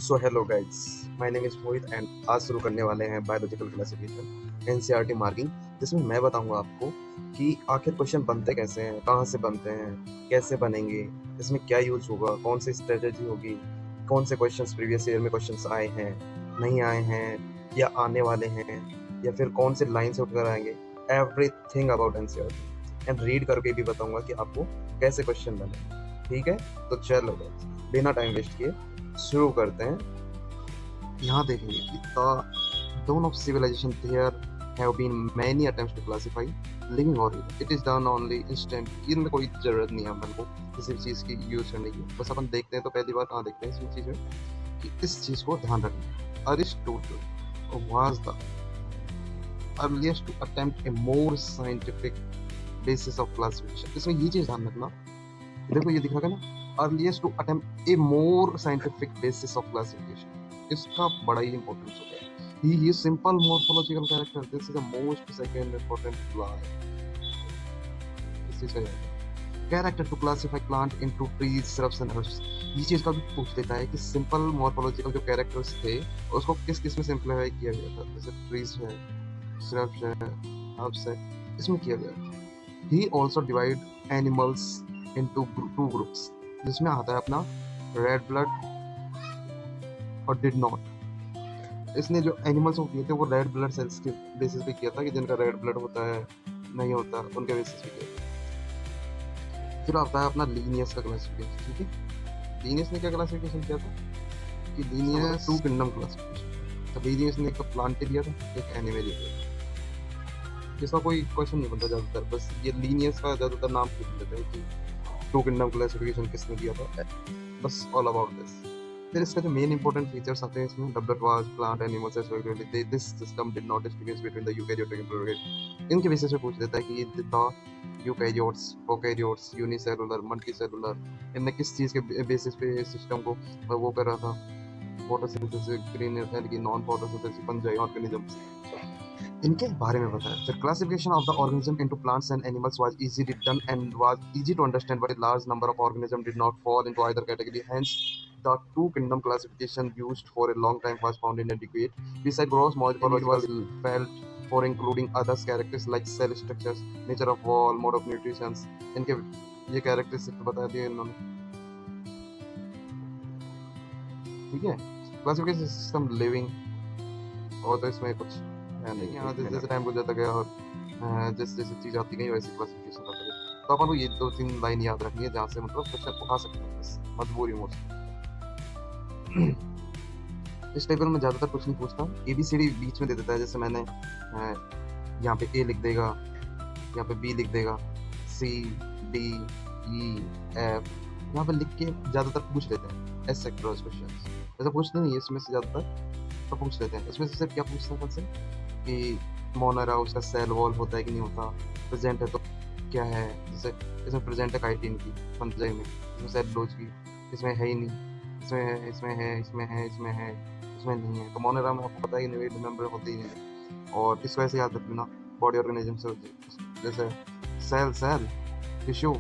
So hello guys, my name is Mohit and आज शुरू करने वाले हैं बायोलॉजिकल क्लासिफिकेशन एनसीईआरटी मार्किंग, जिसमें मैं बताऊंगा आपको कि आखिर क्वेश्चन बनते कैसे हैं, कहाँ से बनते हैं, कैसे बनेंगे, इसमें क्या यूज होगा, कौन सी स्ट्रेटेजी होगी, कौन से क्वेश्चंस प्रीवियस ईयर में क्वेश्चंस आए हैं, नहीं आए हैं या आने वाले हैं, या फिर कौन से लाइन से उठकर आएंगे। Everything about NCERT and read करके भी बताऊंगा कि आपको कैसे क्वेश्चन बने। ठीक है, तो चलो गाइस, बिना टाइम वेस्ट किए शुरू करते हैं। यहाँ देखेंगे कि the dawn of civilization there have been many attempts to classify living organisms. It is done only instant. इनमें कोई जरूरत नहीं है अपन को किसी भी चीज़ की यूज करने की, बस अपन देखते हैं तो पहली बार कहाँ देखते हैं इसमें चीज़ में कि इस चीज़ को ध्यान रखना। Aristotle was the earliest to attempt a more scientific basis of classification. इसमें ये चीज़ ध्यान रखना, देखो ये दिख रहा है ना, earliest to attempt a more scientific basis of classification. इसका बड़ा ही इंपॉर्टेंस होता है। He simple morphological character, this is the most second important line. इस चीज का character to classify plant into trees, shrubs and herbs. ये चीज का भी पूछ लेता है कि सिंपल मॉर्फोलॉजिकल जो कैरेक्टर्स थे उसको किस किस में सिंप्लीफाई किया गया था, जैसे ट्रीज है, श्रब्स है, हर्ब्स है, इसमें किया गया। ही also divide animals into two groups, जिसमें आता है अपना रेड ब्लड और डिड नॉट। इसने जो एनिमल्स को किए थे वो रेड ब्लड सेल्स के बेसिस पे किया था कि जिनका रेड ब्लड होता है नहीं होता, उनके बेसिस पे किया था। फिर आता है अपना लीनियस का क्लासिफिकेशन। ठीक है, लीनियस ने क्या क्लासिफिकेशन किया था कि लीनियस टू किंगडम क्लासिफिकेशन। तो लीनियस ने एक प्लांट दिया था, एक एनिमल दिया था। इसका कोई क्वेश्चन नहीं बनता ज़्यादातर, बस ये लीनियस का ज़्यादातर नाम पूछ लेते हैं कि टू किंगडम क्लासिफिकेशन किसने दिया था, बस ऑल अबाउट दिस। फिर इसका जो मेन इंपॉर्टेंट फीचर्स आते हैं इसमें, डबलेट was plant animals as well, this system did not distinguish between the eukaryotic and prokaryotic. इनके बेसिस पे पूछ लेता है कि the eukaryotes, prokaryotes, unicellular, multicellular, इनने किस चीज़ के बेसिस पे सिस्टम को वो कर रहा था, photosynthesis, green algae, non photosynthesis, fungi organisms, इनके बारे में बताया। The classification of the organism into plants and animals was easily done and was easy to understand, but a large number of organisms did not fall into either category. Hence, the two kingdom classification used for a long time was found inadequate. Besides, gross morphology was felt for including others characters like cell structures, nature of wall, mode of nutrition. इनके ये characteristics बता दिए इन्होंने। ठीक है, classification system living, और तो इसमें कुछ है नहीं। यहाँ जैसे जैसे टाइम गुजरता गया और जैसे जैसे चीज़ आती गई वैसे क्लासिफिकेशन करते गए, तो अपन को ये 2-3 लाइन याद रखनी है जहाँ से मतलब क्वेश्चन उठा सकते हैं, बस मजबूरी में। इस टेबल में ज़्यादातर कुछ नहीं पूछता, ABCD बीच में दे देता है। जैसे मैंने यहाँ पे A लिख देगा, यहाँ पे B लिख देगा, C D E F यहाँ पे लिख के ज़्यादातर पूछ लेते हैं एस सेक्टर्स क्वेश्चन। ऐसा पूछते नहीं है इसमें से ज़्यादातर, तो पूछ लेते हैं। इसमें से सिर्फ क्या पूछते हैं से कि मोनरा उसका सेल वॉल होता है कि नहीं होता, प्रेजेंट है तो क्या है, जैसे इसमें प्रेजेंट है काइटिन की फंजाई में, इसमें सेलुलोज की, इसमें है ही नहीं, इसमें है, इसमें है, इसमें है, इसमें है, इसमें नहीं है। तो मोनरा में आपको पता है कि न्यूक्लियर मेंबर होती ही नहीं। और इस वजह से याद रखना बॉडी ऑर्गेनिज्म से, जैसे cell cell, tissue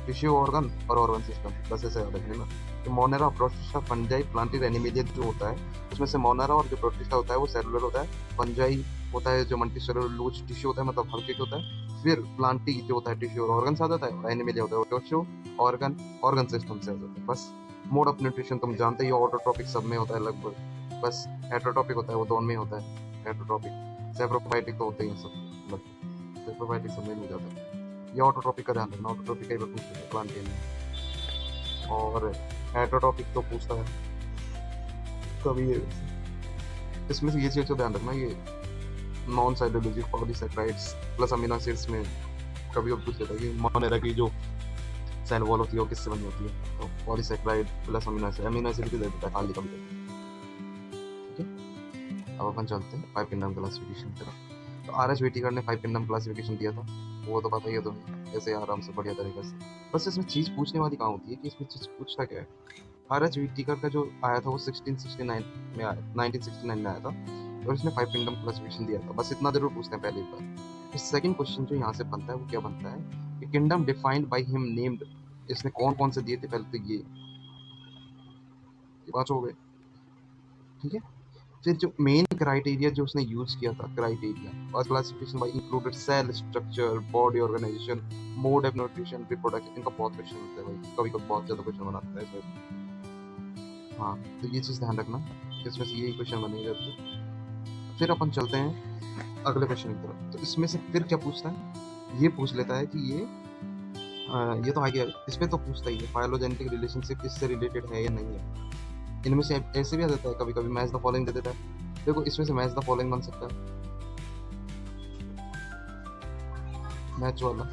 tissue, organ और ऑर्गन सिस्टम, बस ऐसे याद रखना। तो Monera, Protista, Fungi, Plantae Animalia जो होता है उसमें से मोनेरा और जो प्रोटिस्टा होता है वो सेलुलर होता है, फंजाई होता है जो मल्टीसेलुलर लूज टिश्यू होता है, मतलब हल्के होता है। फिर प्लांटी जो होता है टिश्यू और ऑर्गन से आ जाता है, और एनिमेलिया होता है वो टिश्यू, ऑर्गन, ऑर्गन सिस्टम से आ जाता है। बस मोड ऑफ न्यूट्रिशन तुम जानते ही, ऑटोट्रॉपिक सब में होता है लगभग, बस हेटरोट्रॉपिक होता है वो दोनों में होता है, हेटरोट्रॉपिक, सेप्रोफाइटिक तो होते ही सब लगभग, सेप्रोफाइटिक सब में नहीं जाता है। ये ऑटोट्रॉपिक का ध्यान रखना, ऑटोट्रॉपिक कई बार पूछते हैं प्लांट में, और हेटरोट्रॉपिक तो पूछता है कभी। इसमें से ये चीज़ का ध्यान रखना, ये non cytology polysaccharides plus amino acids में कभी और पूछ लेता है कि मोनेरा की जो सेल वॉल होती है वो किससे बनी होती है, तो पॉलीसैकेराइड प्लस अमीनो एसिड भी दे देता है खाली कभी। ठीक है, अब अपन चलते हैं 5 किंगडम क्लासिफिकेशन की तरफ। तो आर एच व्हिटेकर ने 5 किंगडम क्लासिफिकेशन दिया था, वो तो पता ही है तुम्हें, ऐसे आराम से बढ़िया तरीके से। बस इसमें चीज़ पूछने वाली कहाँ होती है कि इसमें चीज़ पूछता क्या है। आर एच व्हिटेकर का जो आया था वो 1669 में आया, 1969 में आया था, और इसने 5 किंगडम क्लासिफिकेशन दिया था। बस इतना जरूर पूछते हैं पहले बार। फिर सेकंड क्वेश्चन जो यहाँ से बनता है वो क्या बनता है कि kingdom defined by him named, इसने कौन कौन से दिए थे पहले, तो ये 5 हो गए। ठीक है। फिर जो मेन क्राइटेरिया जो उसने यूज किया था, क्राइटेरिया और classification by included cell structure, body organisation, mode of nutrition, reproduction. इनका बहुत क्वेश्चन होता है भाई, कभी कभी बहुत ज्यादा क्वेश्चन बनाता है इसमें। हाँ, तो ये चीज ध्यान रखना, इसमें से यही क्वेश्चन बनेगा। तो फिर अपन चलते हैं अगले क्वेश्चन की तरफ। तो इसमें से फिर क्या पूछता है, ये पूछ लेता है कि ये तो आ गया, इसमें तो पूछता ही है फाइलोजेनेटिक रिलेशनशिप इससे रिलेटेड है या नहीं है। इनमें से ऐसे भी आ जाता है कभी कभी, मैच द फॉलोइंग दे देता है। देखो इसमें से मैच द फॉलोइंग बन सकता है, मैच वाला।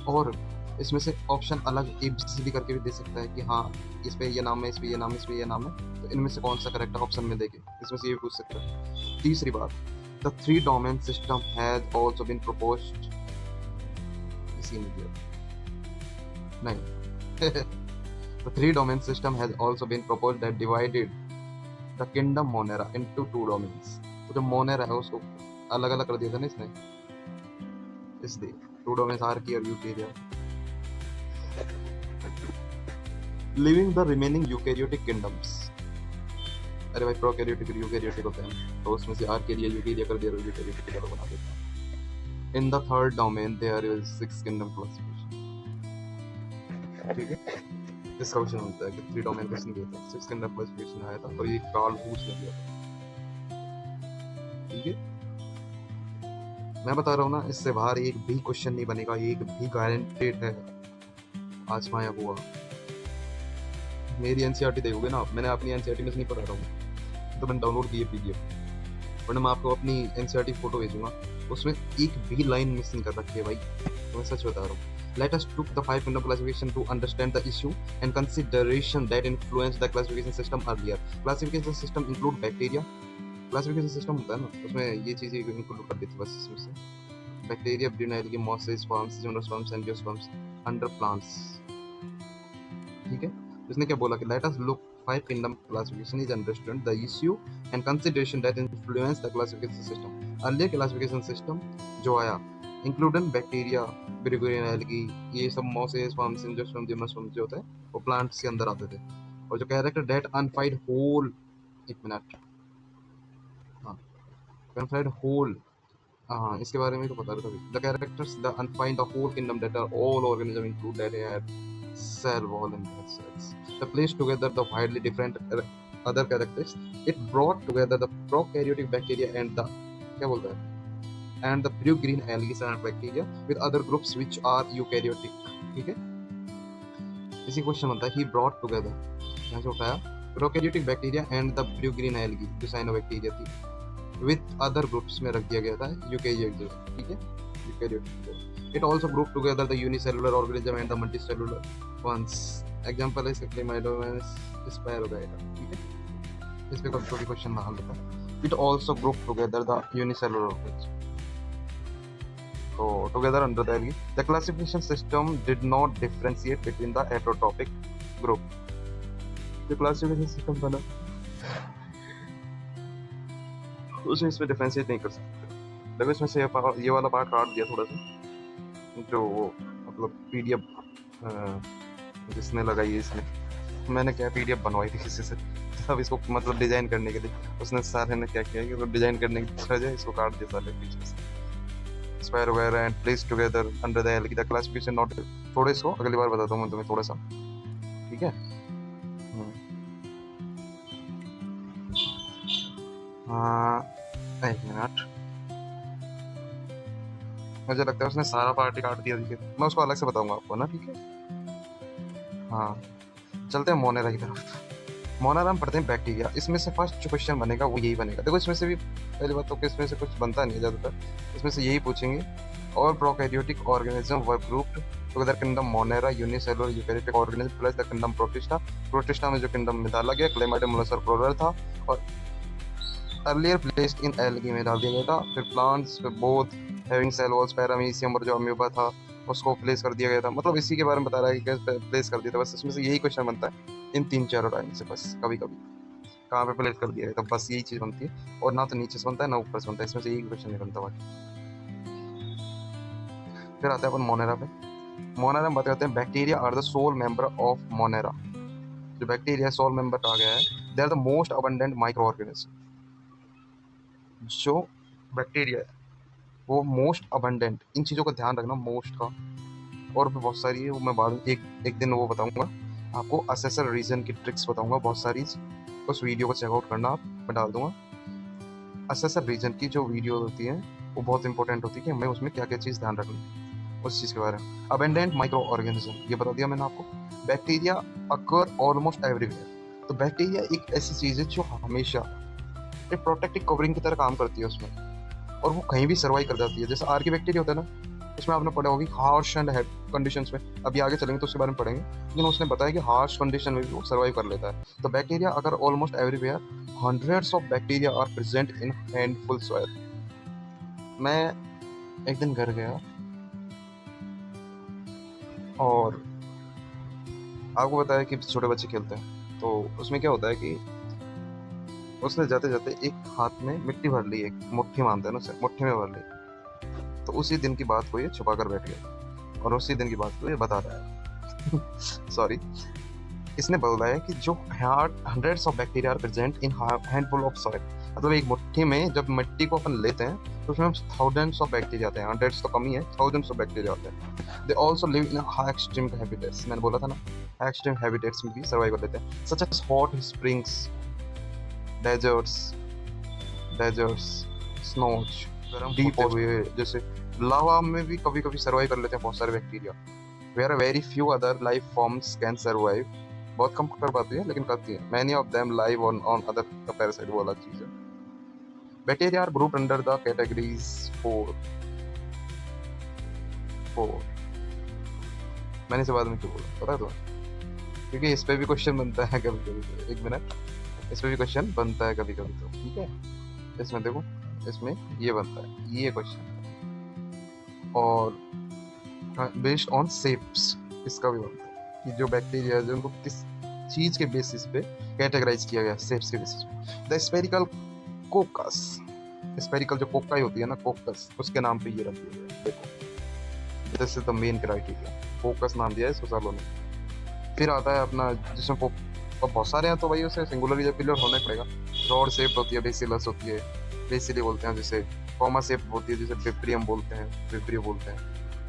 और इसमें से ऑप्शन अलग एबीसीडी करके भी दे सकता है कि हाँ इस पे ये नाम है, इस पे ये नाम है, इस पे ये नाम है, तो इनमें से कौन सा करेक्ट ऑप्शन में देके इसमें से ये भी पूछ सकता है। तीसरी बात, the three domain system has also been proposed, इसी में दिया नहीं the three domain system has also been proposed that divided the kingdom Monera into two domains। तो जो Monera है उसको अलग अलग कर दिया था ना इसने, इसलिए टू डोमेन्स आर्की और Eukarya, living the remaining eukaryotic kingdoms. अरे भाई प्रोकैरियोटिक और यूकेरियोटिक होते हैं, तो उसमें से आर्केरिया यूकेरिया कर दिया और यूकेरियोटिक अलग बना देता। In the third domain there is 6 kingdom classification. ठीक है, इसका क्वेश्चन होता है कि थ्री डोमेन क्वेश्चन दिया था, 6 किंगडम क्लासिफिकेशन आया था और ये कार्ल हूस ने दिया था। ठीक है, मैं बता रहा हूँ ना, इससे बाहर एक भी क्वेश्चन नहीं बनेगा, एक भी गारंटेड है, आजमाया हुआ। मेरी एनसीईआरटी देखोगे ना, मैंने अपनी एनसीईआरटी में से नहीं पढ़ा रहा हूँ, तो मैंने डाउनलोड की है पीडीएफ, वरना मैं आपको अपनी एनसीईआरटी फोटो भेजूंगा, उसमें एक भी लाइन मिस नहीं कर रखी है भाई, तो मैं सच बता रहा हूँ। Let us took the 5 kingdom classification to understand the issue and consideration that influenced the classification system earlier। Classification system include bacteria, classification system होता है ना, उसमें ये चीजें इंक्लूड कर दी थी बस इसमें से। बैक्टीरिया, ब्यूनाइलगी, mosses, sperms, gymnosperms, angiosperms, under plants. ठीक है, इसने क्या बोला कि let us look 5 kingdom classification is understand the issue and consideration that influence the classification system. Earlier classification system जो आया इंक्लूडिंग बैक्टीरिया, ब्यूनाइलगी, ये सब मॉसेस, स्पर्म्स, एंजियोस्पर्म्स, जिम्नोस्पर्म्स जो होते हैं वो प्लांट्स के अंदर आते थे। और जो कैरेक्टर दैट अनफाइड होल, एक मिनट, हाँ, अनफाइड होल, हाँ इसके बारे में तो पता था। The characters the and find the whole kingdom that are all organism include that had cell wall and that cells, the place together the widely different other characters, it brought together the prokaryotic bacteria and the क्या बोलता है and the blue green algae and bacteria with other groups which are eukaryotic। ठीक है, इसी question बनता है he brought together, यहाँ से उठाया prokaryotic bacteria and the blue green algae जो cyanobacteria थी with other groups में रख दिया गया था यूकेरियोटिक। ठीक है, eukaryotic. It also grouped together the unicellular organism and the multicellular ones। Example is Chlamydomonas spirogyra। ठीक है, इस पे कभी क्वेश्चन बना लेता है। It also grouped together the unicellular organism। So together under the classification system did not differentiate between the heterotropic group। जो classification system था ना, उसमें इसमें डिफरेंशिएट नहीं कर सकते। देखो इसमें से ये वाला पार्ट काट दिया थोड़ा सा, जो मतलब पीडीएफ जिसने लगाई है इसने, मैंने क्या पीडीएफ बनवाई थी किसी से, अब इसको मतलब डिजाइन करने के लिए उसने सारे ने क्या किया कि मतलब डिजाइन करने की वजह इसको काट दिया सारे पीछे से। स्क्वायर वगैरह and place together under the L की द क्लासिफिकेशन नॉट, थोड़े इसको अगली बार बताता हूँ मैं तुम्हें थोड़ा सा। ठीक है, हाँ एक मिनट, मुझे लगता है उसने सारा पार्टी काट दिया, मैं उसको अलग से बताऊंगा आपको ना। ठीक है, हाँ चलते हैं मोनेरा की तरफ। मोनेरा हम पढ़ते हैं बैक्टीरिया, इसमें से फर्स्ट जो क्वेश्चन बनेगा वो यही बनेगा। देखो इसमें से भी पहली बात तो इसमें से कुछ बनता नहीं है ज़्यादातर, इसमें से यही पूछेंगे। और prokaryotic organism were grouped together kingdom Monera, unicellular eukaryotic organism plus the kingdom protista. Protista में जो किंगडम में डाला गया क्लेमाइडियम, मोलस्कर, प्रोलर था, और अर्लियर प्लेस्ड इन एल्गी में डाल दिया गया था। फिर प्लांट्स पे both having cell walls, paramecium और जो अम्यूबा था उसको प्लेस कर दिया गया था। मतलब इसी के बारे में बता रहा है कि कैसे प्लेस कर दिया था, बस इसमें से यही क्वेश्चन बनता है इन 3-4 टाइम से, बस कभी कभी कहाँ पे प्लेस कर दिया गया था, बस यही चीज़ बनती है। और ना तो नीचे से बनता है ना ऊपर से बनता है, इसमें से यही क्वेश्चन नहीं बनता बाकी। फिर आता है अपन मोनेरा पे। मोनेरा में बात करते हैं bacteria are the sole member of Monera. जो बैक्टीरिया सोल मेंबर कहा गया है they are the most abundant micro organism. जो बैक्टीरिया है वो मोस्ट अबंडेंट, इन चीज़ों का ध्यान रखना, मोस्ट का। और भी बहुत सारी है, वो मैं बाद में एक दिन वो बताऊंगा आपको। असेसर रीजन की ट्रिक्स बताऊंगा बहुत सारी, उस वीडियो को चेकआउट करना आप, मैं डाल दूंगा। असेसर रीजन की जो वीडियो होती है वो बहुत इंपॉर्टेंट होती है कि हमें उसमें क्या क्या चीज़ ध्यान रखनी है उस चीज़ के बारे में। अबेंडेंट माइक्रो ऑर्गेनिज्म ये बता दिया मैंने आपको। बैक्टीरिया अकर ऑलमोस्ट एवरीवेयर। तो बैक्टीरिया एक ऐसी चीज़ है जो हमेशा एक प्रोटेक्टिव कवरिंग की तरह काम करती है उसमें, और वो कहीं भी सर्वाइव कर जाती है। जैसे आर की बैक्टीरिया होता है ना, उसमें आपने पढ़ा होगी हार्श एंड कंडीशंस में, अभी आगे चलेंगे तो उसके बारे में पढ़ेंगे, लेकिन उसने बताया कि हार्श कंडीशन में भी वो सर्वाइव कर लेता है। तो बैक्टीरिया अगर almost everywhere, hundreds of bacteria are present in handful soil. मैं एक दिन घर गया और आपको बताया कि छोटे बच्चे खेलते हैं, तो उसमें क्या होता है कि उसने जाते जाते एक हाथ में मिट्टी भर ली, एक मुट्ठी मानते हैं ना उसे, मुट्ठी में भर ली। तो उसी दिन की बात को ये छुपा कर बैठ गया, और उसी दिन की बात को ये बता रहा है सॉरी। इसने बोला है कि जो hundreds of bacteria are present in handful of soil. मतलब एक मुट्ठी में जब मिट्टी को अपन लेते हैं तो उसमें थाउजेंड्स ऑफ बैक्टीरिया आते हैं, हंड्रेड्स तो कम ही है, थाउजेंड्स ऑफ बैक्टीरिया आते हैं। They also live in high extreme habitats, मैंने बोला था ना, हाई एक्सट्रीम हैबिटेट्स में भी सर्वाइव कर लेते हैं, such as hot springs, deserts, snows, deep हुए जैसे लावा में भी कभी कभी सर्वाइव कर लेते हैं बहुत सारे bacteria. Where very few other life forms can survive, बहुत कम कर पाती है लेकिन करती है। Many of them live on other parasite, वो अलग चीज है। Bacteria are grouped under the categories 4। मैंने इसे बाद में क्यों बोला पता है तुम्हें? क्योंकि इस पे भी क्वेश्चन बनता है कभी कभी। एक मिनट, इस पे भी क्वेश्चन बनता है कभी कभी, तो ठीक है। इसमें देखो, इसमें ये बनता है, ये क्वेश्चन, और बेस्ड ऑन शेप्स इसका भी बनता है कि जो बैक्टीरिया है उनको किस चीज के बेसिस पे कैटेगराइज किया गया, शेप्स के बेसिस पे। द स्फेरिकल कोकस, स्फेरिकल जो कोकाई होती है ना, कोकस, उसके नाम पे ये रख दिया गया। देखो this is the main criteria, कोकस नाम दिया है इसको सालों ने। फिर आता है अपना जिसमें और बहुत सारे हैं, तो भाई उसे सिंगुलर या प्लूरल होना पड़ेगा। रॉड शेप होती है, बेसिलस होती है, बेसिली बोलते हैं, जैसे कॉमा शेप होती है, जैसे विब्रियम बोलते हैं, विब्रियो बोलते हैं।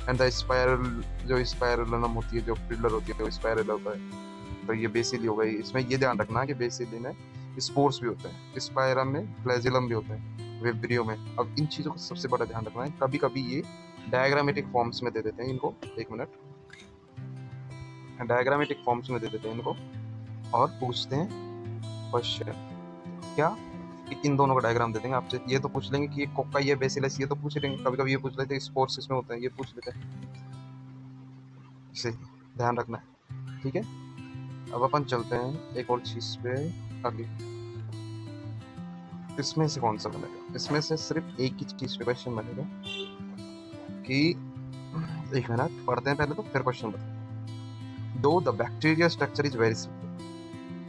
एंड द स्पाइरल, जो स्पाइरलम होती है, जो पिलर होती है, वो स्पाइरल होता है। तो ये बेसिली हो गई। इसमें ये ध्यान रखना है कि बेसिली में स्पोर्स भी होते हैं, स्पायरम में फ्लैजिलम भी होते हैं, विब्रियो में। अब इन चीज़ों का सबसे बड़ा ध्यान रखना है, कभी कभी ये डायग्रामेटिक फॉर्म्स में दे देते हैं इनको, एक मिनट, डायग्रामेटिक फॉर्म्स में दे देते हैं इनको, और पूछते हैं क्वेश्चन क्या कि इन दोनों का डायग्राम दे देंगे आपसे। ये तो पूछ लेंगे कि ये कोका, ये बेसिलस, ये तो पूछ लेंगे, कभी कभी ये पूछ लेते हैं स्पोर्स इसमें होते हैं, ये पूछ लेते हैं। इसे ध्यान रखना है, ठीक है। अब अपन चलते हैं एक और चीज पे आगे। इसमें से कौन सा बनेगा? इसमें से सिर्फ एक ही चीज पे क्वेश्चन बनेगा कि, एक मिनट पढ़ते हैं पहले तो फिर क्वेश्चन बताओ। दो the bacteria structure is very simple.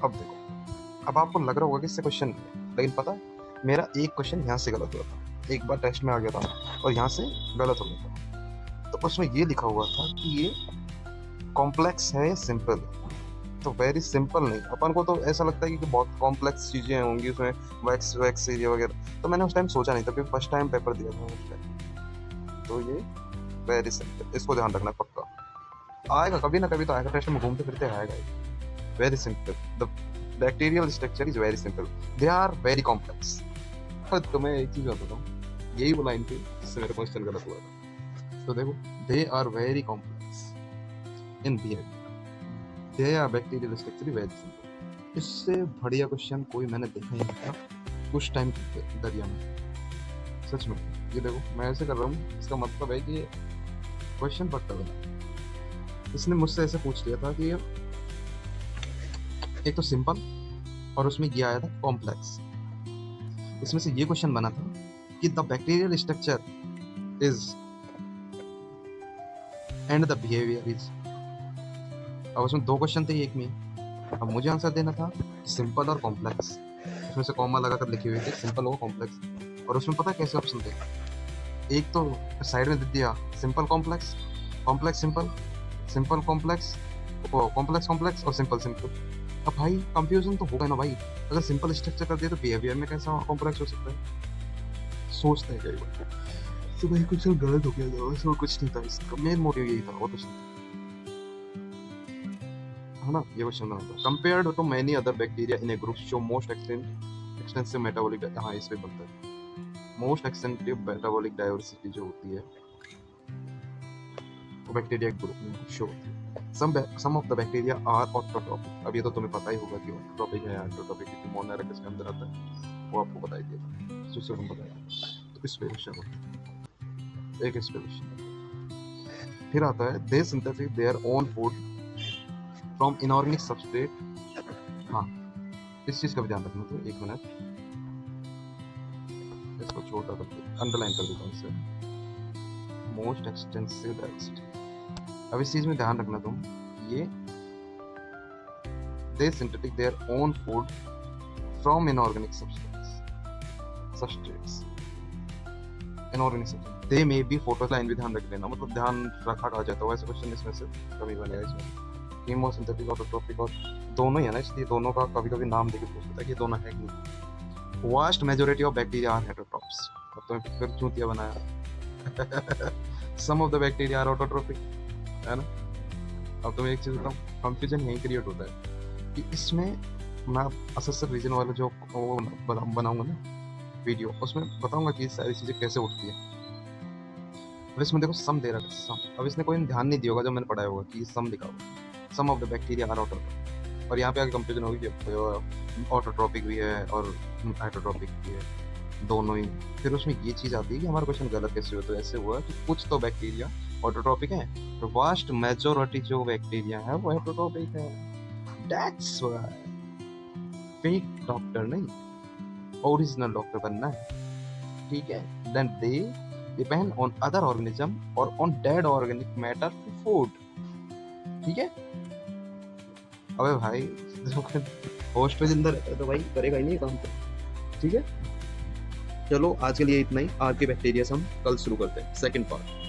अब देखो, अब आपको लग रहा होगा कि इससे क्वेश्चन नहीं, लेकिन पता है मेरा एक क्वेश्चन यहाँ से गलत हुआ था, एक बार टेस्ट में आ गया था और यहाँ से गलत हो गया था। तो उसमें ये लिखा हुआ था कि ये कॉम्प्लेक्स है सिंपल। तो वेरी सिंपल नहीं, अपन को तो ऐसा लगता है कि बहुत कॉम्प्लेक्स चीज़ें होंगी उसमें, वैक्स एरिया वगैरह। तो मैंने उस टाइम सोचा नहीं था, क्योंकि फर्स्ट टाइम पेपर दिया था उस टाइम। तो ये वेरी सिंपल, इसको ध्यान रखना पक्का। आएगा कभी ना कभी तो आएगा, टेस्ट में घूमते फिरते आएगा। Very simple, the bacterial structure is very simple, they are very complex. तो मैं एक चीज़ बताता हूँ, यही बोला इनके, जिससे मेरा क्वेश्चन गलत हुआ था। तो देखो, they are very complex in behaviour, they are bacterial structure very simple. इससे बढ़िया क्वेश्चन कोई मैंने देखा ही नहीं था उस टाइम दरिया में, सच में। ये देखो मैं ऐसे कर रहा हूँ, इसका मतलब है कि ये क्वेश्चन पक्का बना। इसने मुझसे ऐसे पूछ लिया था कि एक तो सिंपल और उसमें ये आया था कॉम्प्लेक्स। इसमें से ये क्वेश्चन बना था कि the bacterial structure is and the behaviour is. अब उसमें दो क्वेश्चन थे एक में, अब मुझे आंसर देना था सिंपल और कॉम्प्लेक्स। उसमें से कॉमा लगाकर लिखे हुए थे सिंपल और कॉम्प्लेक्स, और उसमें पता है कैसे ऑप्शन थे, एक तो साइड में दे दिया simple complex, complex simple, simple complex, complex complex और सिंपल सिंपल। अब भाई कंफ्यूजन तो होगा ना भाई, अगर सिंपल स्ट्रक्चर कर दिया तो बिहेवियर में कैसा कॉम्प्लेक्स हो सकता है, सोचते हैं कई बार। तो भाई कुछ गलत हो गया था, इसमें कुछ नहीं था, इसका मेन मोटिव यही था और कुछ नहीं था, है ना। ये क्वेश्चन बनाता है compared to many other bacteria in a group show most extensive metabolic, हाँ इस पे बनता है, मोस्ट एक्सटेंसिव मेटाबॉलिक डाइवर्सिटी जो होती है वो बैक्टीरिया ग्रुप में शो होती है। Some of the bacteria are autotrophic। अब ये तो तुम्हें पता ही होगा कि ऑटोट्रॉपिक है या एंडोट्रॉपिक, क्योंकि मोनोएरा किसके अंदर आता है वो आपको बता ही दिया, दूसरे को बताया। तो इस पे क्वेश्चन होता है, एक इस पे क्वेश्चन। फिर आता है they synthesis their own food from inorganic substrate. हाँ इस चीज का भी ध्यान रखना, तो एक मिनट इसको छोटा कर दे, अंडरलाइन कर देता हूँ इससे, मोस्ट एक्सटेंसिव डाइवर्सिटी। अब इस चीज में ध्यान रखना तुम, ये they synthetic their own food from inorganic substrates, inorganic substrate they may be फोटोलाइन भी ध्यान रख लेना, मतलब ध्यान रखा कहा जाता है वैसे क्वेश्चन इसमें से कभी बनेगा इसमें। कीमोसिंथेटिक ऑटोट्रोपिक और दोनों ही है ना, इसलिए दोनों का कभी कभी नाम देके पूछ सकता है कि दोनों है कि नहीं। Vast majority of bacteria are heterotrophs. अब तुम्हें फिर चूतिया बनाया। Some of the bacteria are autotrophic, है ना। अब तुम्हें एक चीज बताऊं, कंफ्यूजन यही क्रिएट होता है कि इसमें मैं असेसर रीजन वाला जो बनाऊंगा ना वीडियो, उसमें बताऊंगा कि सारी चीजें कैसे उठती है। अब इसमें देखो सम दे रहा है, सम। अब इसने कोई ध्यान नहीं दिया होगा जब मैंने पढ़ाया होगा कि सम लिखा होगा, some of the bacteria are autotrophic, और यहाँ पे आगे कंफ्यूजन होगी कि ऑटोट्रोपिक भी है और हेटेरोट्रोपिक भी है, दोनों ही। फिर उसमें ये चीज आती है कि हमारा क्वेश्चन गलत कैसे हुआ, तो ऐसे हुआ कि कुछ तो बैक्टीरिया ऑटोट्रोपिक है, तो वास्ट मेजॉरिटी जो बैक्टीरिया है वो हेटेरोट्रोपिक है। दैट्स व्हाई फेक डॉक्टर नहीं, ओरिजिनल डॉक्टर बनना है, ठीक है। Then they depend on other organism और on dead organic matter for food, ठीक है। अबे भाई होस्ट पे जिंदा रहता है तो भाई करेगा ही नहीं काम, ठीक है। चलो आज के लिए इतना ही, आज के बैक्टीरिया हम कल शुरू करते हैं सेकंड पार्ट।